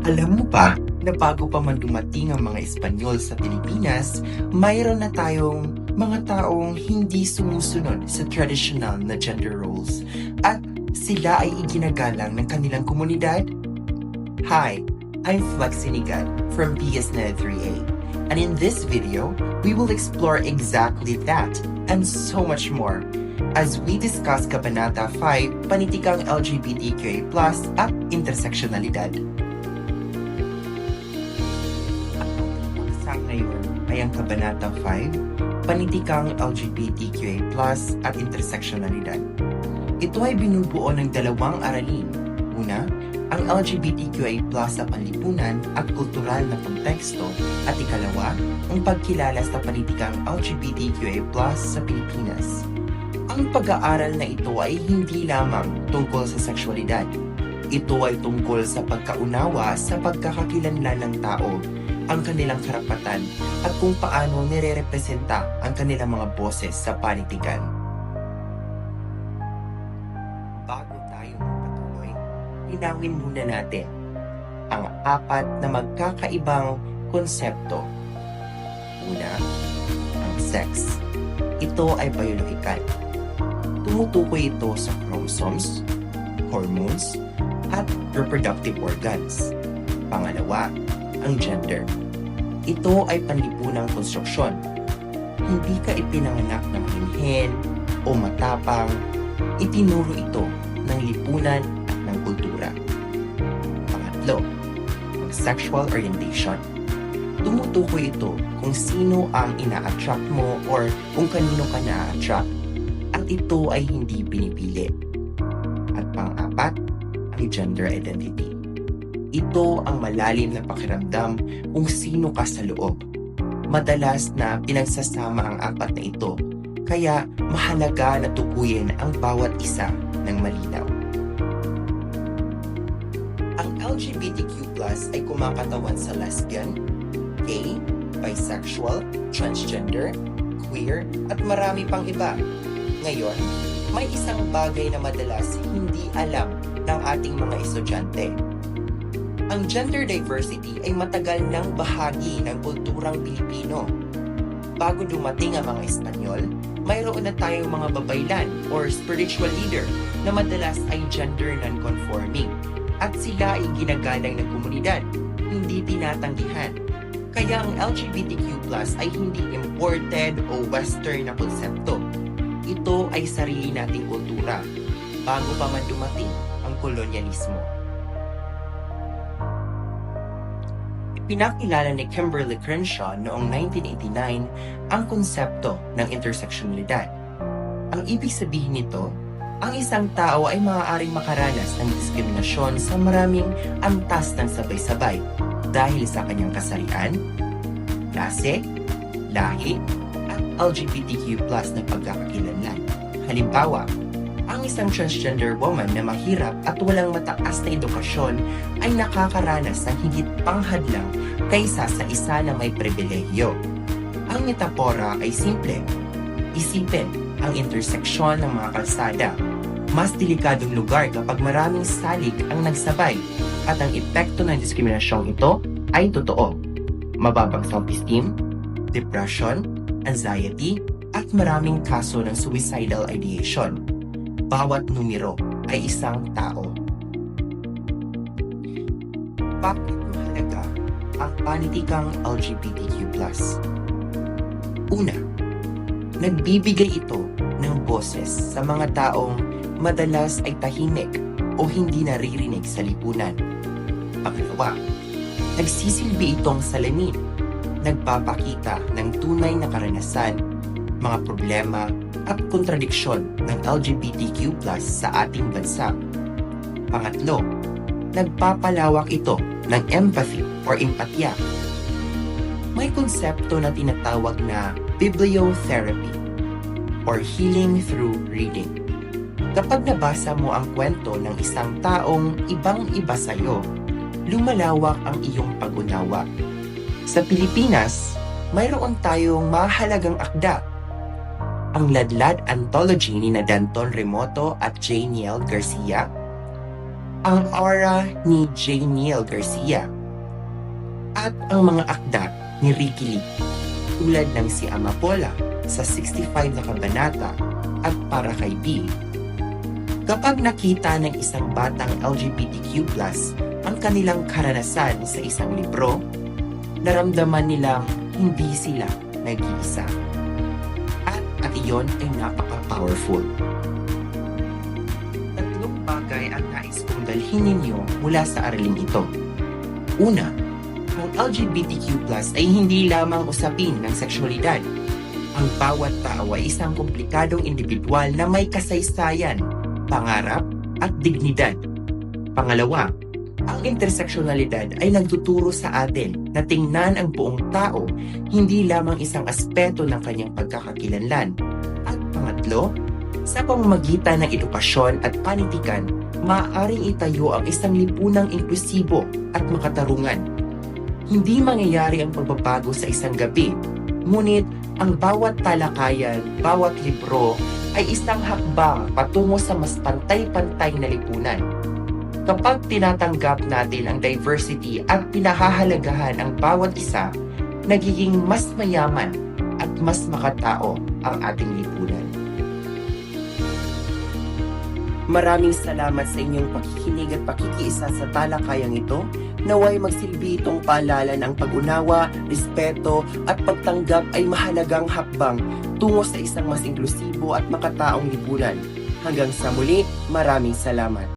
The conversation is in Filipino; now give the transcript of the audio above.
Alam mo ba na bago pa man dumating ang mga Espanyol sa Pilipinas, mayroon na tayong mga taong hindi sumusunod sa traditional na gender roles at sila ay iginagalang ng kanilang komunidad? Hi, I'm Flex Sinigat from PS93A, and in this video, we will explore exactly that and so much more as we discuss Kabanata 5, Panitikang LGBTQA+ at Intersectionalidad. Ang ngayon ay ang Kabanata 5, Panitikang LGBTQA+ at Intersectionalidad. Ito ay binubuo ng dalawang aralin. Una, ang LGBTQA+ sa panlipunan at kultural na konteksto at ikalawa, ang pagkilala sa panitikang LGBTQA+ sa Pilipinas. Ang pag-aaral na ito ay hindi lamang tungkol sa sexualidad. Ito ay tungkol sa pagkaunawa sa pagkakakilanlan ng tao, ang kanilang karapatan at kung paano nire-representa ang kanilang mga boses sa panitikan. Bago tayo magpatuloy, linawin muna natin ang apat na magkakaibang konsepto. Una, ang sex. Ito ay biological. Tumutukoy ito sa chromosomes, hormones, at reproductive organs. Pangalawa, ang gender. Ito ay panlipunang konstruksyon. Hindi ka ipinanganak ng hinhin o matapang. Itinuro ito ng lipunan at ng kultura. Pangatlo, ang sexual orientation. Tumutukoy ito kung sino ang ina-attract mo or kung kanino ka na-attract at ito ay hindi pinipili. At pang-apat, ang gender identity. Ito ang malalim na pakiramdam kung sino ka sa loob. Madalas na pinagsasama ang apat na ito, kaya mahalaga na tukuyin ang bawat isa ng malinaw. Ang LGBTQ+ ay kumakatawan sa lesbian, gay, bisexual, transgender, queer, at marami pang iba. Ngayon, may isang bagay na madalas hindi alam ng ating mga estudyante. Ang gender diversity ay matagal nang bahagi ng kulturang Pilipino. Bago dumating ang mga Espanyol, mayroon na tayong mga babaylan or spiritual leader na madalas ay gender non-conforming at sila ay ginagalang ng komunidad, hindi tinatanggihan. Kaya ang LGBTQ+ ay hindi imported o western na konsepto. Ito ay sarili nating kultura bago pa man dumating ang kolonyalismo. Pinakilala ni Kimberly Crenshaw noong 1989 ang konsepto ng intersectionalidad. Ang ibig sabihin nito, ang isang tao ay maaaring makaranas ng diskriminasyon sa maraming antas ng sabay-sabay dahil sa kanyang kasarian, klase, lahi, at LGBTQ+ na pagkakakilanlan. Halimbawa, ang isang transgender woman na mahirap at walang mataas na edukasyon ay nakakaranas ng higit pang hadlang kaysa sa isa na may pribilehyo. Ang metapora ay simple. Isipin ang interseksyon ng mga kalsada. Mas delikadong lugar kapag maraming salik ang nagsabay at ang epekto ng diskriminasyong ito ay totoo. Mababang self-esteem, depression, anxiety, at maraming kaso ng suicidal ideation. Bawat numero ay isang tao. Bakit mahalaga ang panitikang LGBTQ+? Una, nagbibigay ito ng boses sa mga taong madalas ay tahimik o hindi naririnig sa lipunan. Pangalawa, nagsisilbi itong salamin, nagpapakita ng tunay na karanasan, mga problema at kontradiksyon ng LGBTQ+ sa ating bansa. Pangatlo, nagpapalawak ito ng empathy or empatya. May konsepto na tinatawag na bibliotherapy or healing through reading. Kapag nabasa mo ang kwento ng isang taong ibang-iba sa'yo, lumalawak ang iyong pag-unawa. Sa Pilipinas, mayroon tayong mahalagang akda, ang Ladlad Anthology ni Danton Remoto at J. Neil Garcia, ang Aura ni J. Neil Garcia at ang mga akda ni Ricky Lee, tulad ng si Amapola sa 65 na kabanata at Para kay B. Kapag nakita ng isang batang LGBTQ+ ang kanilang karanasan sa isang libro, naramdaman nilang hindi sila nag-iisa. At iyon ay napaka-powerful. Tatlong bagay ang nais kong dalhin ninyo mula sa araling ito. Una, ang LGBTQ+ ay hindi lamang usapin ng sexualidad. Ang bawat tao ay isang komplikadong individual na may kasaysayan, pangarap at dignidad. Pangalawa, ang interseksyonalidad ay nagtuturo sa atin na tingnan ang buong tao, hindi lamang isang aspeto ng kanyang pagkakakilanlan. At pangatlo, sa pamamagitan ng edukasyon at panitikan, maaaring itayo ang isang lipunang inklusibo at makatarungan. Hindi mangyayari ang pagbabago sa isang gabi, ngunit ang bawat talakayan, bawat libro ay isang hakbang patungo sa mas pantay-pantay na lipunan. Kapag tinatanggap natin ang diversity at pinahahalagahan ang bawat isa, nagiging mas mayaman at mas makatao ang ating lipunan. Maraming salamat sa inyong pakikinig at pakikiisa sa talakayang ito. Naway magsilbi itong paalala ng pag-unawa, respeto at pagtanggap ay mahalagang hakbang tungo sa isang mas inklusibo at makataong lipunan. Hanggang sa muli, maraming salamat.